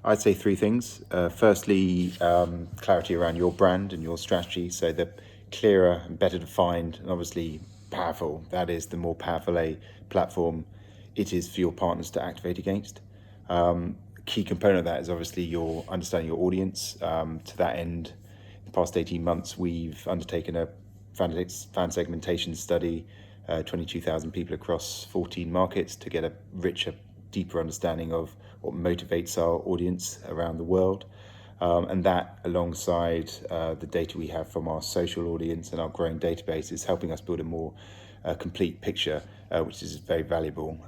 I'd say three things. Firstly, clarity around your brand and your strategy. So the clearer and better defined and obviously powerful, that is, the more powerful a platform it is for your partners to activate against. Key component of that is obviously your understanding your audience. To that end, in the past 18 months, we've undertaken a fan segmentation study, 22,000 people across 14 markets to get a richer, deeper understanding of what motivates our audience around the world. And that, alongside the data we have from our social audience and our growing database, is helping us build a more complete picture, which is very valuable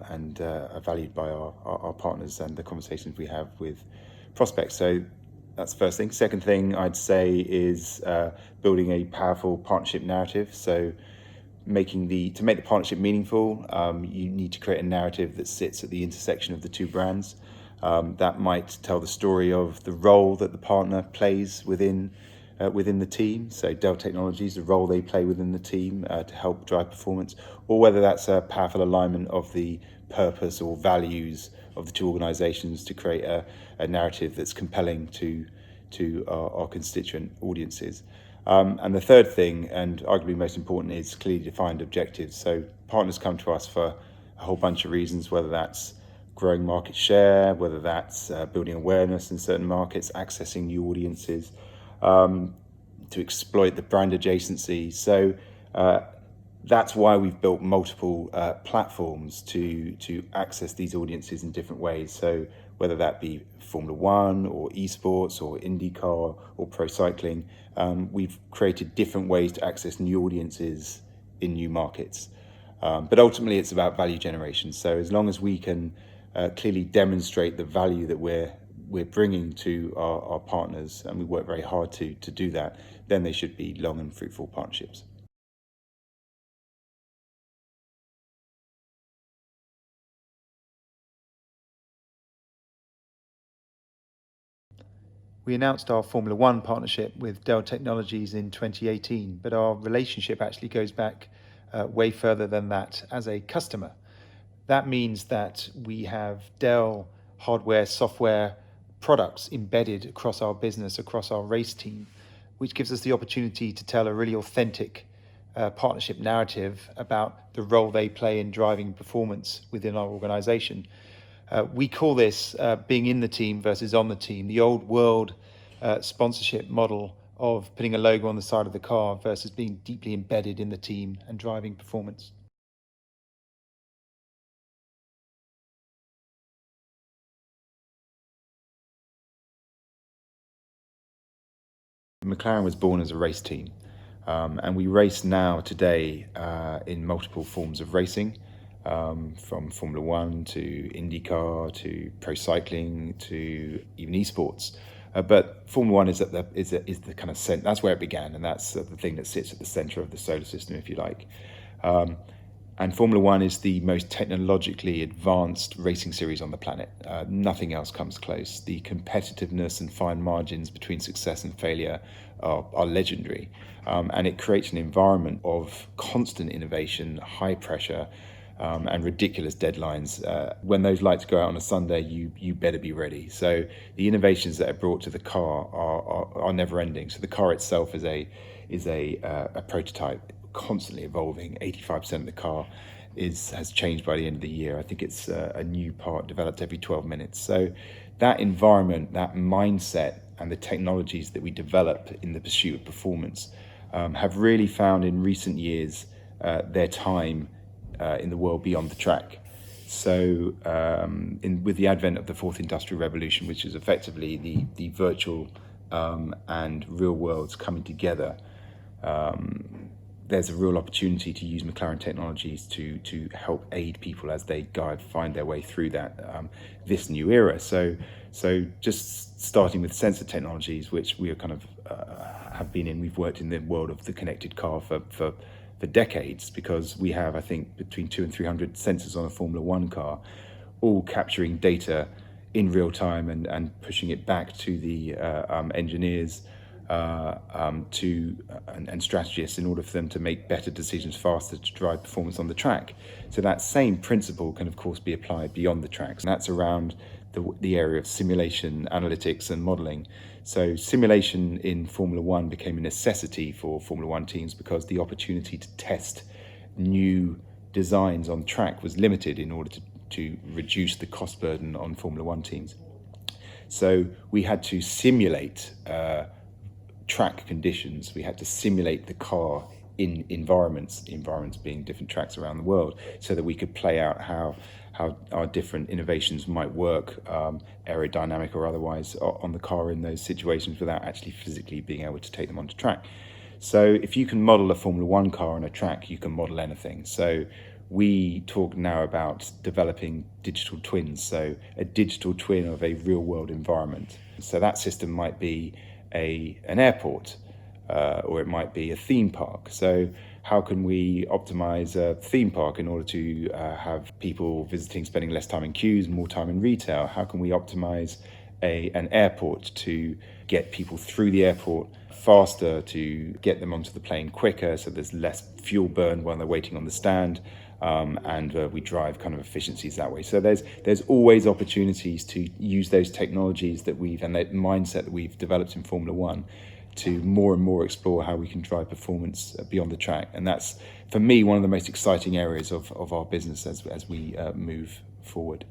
and valued by our partners and the conversations we have with prospects. So that's the first thing. Second thing I'd say is building a powerful partnership narrative. So to make the partnership meaningful, you need to create a narrative that sits at the intersection of the two brands. That might tell the story of the role that the partner plays within the team. So Dell Technologies, the role they play within the team to help drive performance, or whether that's a powerful alignment of the purpose or values of the two organizations to create a narrative that's compelling to our constituent audiences. And the third thing, and arguably most important, is clearly defined objectives. So partners come to us for a whole bunch of reasons, whether that's growing market share, whether that's building awareness in certain markets, accessing new audiences, to exploit the brand adjacency. So that's why we've built multiple platforms to access these audiences in different ways. So whether that be Formula One or esports or IndyCar or pro cycling, we've created different ways to access new audiences in new markets. But ultimately, it's about value generation. So as long as we can clearly demonstrate the value that we're bringing to our partners, and we work very hard to do that, then they should be long and fruitful partnerships. We announced our Formula One partnership with Dell Technologies in 2018, but our relationship actually goes back way further than that as a customer. That means that we have Dell hardware, software products embedded across our business, across our race team, which gives us the opportunity to tell a really authentic partnership narrative about the role they play in driving performance within our organization. We call this being in the team versus on the team, the old world sponsorship model of putting a logo on the side of the car versus being deeply embedded in the team and driving performance. McLaren was born as a race team, and we race now today in multiple forms of racing, from Formula One to IndyCar to pro cycling to even esports. But Formula One is the kind of that's where it began, and that's the thing that sits at the center of the solar system, if you like. And Formula One is the most technologically advanced racing series on the planet. Nothing else comes close. The competitiveness and fine margins between success and failure are legendary. And it creates an environment of constant innovation, high pressure, and ridiculous deadlines. When those lights go out on a Sunday, you better be ready. So the innovations that are brought to the car are never ending. So the car itself is a prototype, constantly evolving. 85% of the car has changed by the end of the year. I think it's a new part developed every 12 minutes. So that environment, that mindset, and the technologies that we develop in the pursuit of performance have really found in recent years their time in the world beyond the track. So with the advent of the fourth industrial revolution, which is effectively the virtual and real worlds coming together, there's a real opportunity to use McLaren Technologies to help aid people as they find their way through this new era. So just starting with sensor technologies, which we are kind of have been in. We've worked in the world of the connected car for decades, because we have, I think, between 200 and 300 sensors on a Formula One car, all capturing data in real time and pushing it back to the engineers and strategists in order for them to make better decisions faster to drive performance on the track. So that same principle can, of course, be applied beyond the tracks. And that's around the area of simulation, analytics, and modelling. So simulation in Formula One became a necessity for Formula One teams because the opportunity to test new designs on track was limited in order to reduce the cost burden on Formula One teams. So we had to simulate track conditions. We had to simulate the car in environments being different tracks around the world, so that we could play out how our different innovations might work, aerodynamic or otherwise, on the car in those situations without actually physically being able to take them onto track. So if you can model a Formula One car on a track, you can model anything. So we talk now about developing digital twins, so a digital twin of a real world environment. So that system might be an airport, or it might be a theme park. So how can we optimize a theme park in order to have people visiting spending less time in queues, more time in retail? How can we optimize an airport to get people through the airport faster, to get them onto the plane quicker, so there's less fuel burn while they're waiting on the stand, and we drive kind of efficiencies that way. So there's always opportunities to use those technologies and that mindset that we've developed in Formula One to more and more explore how we can drive performance beyond the track. And that's, for me, one of the most exciting areas of our business as we move forward.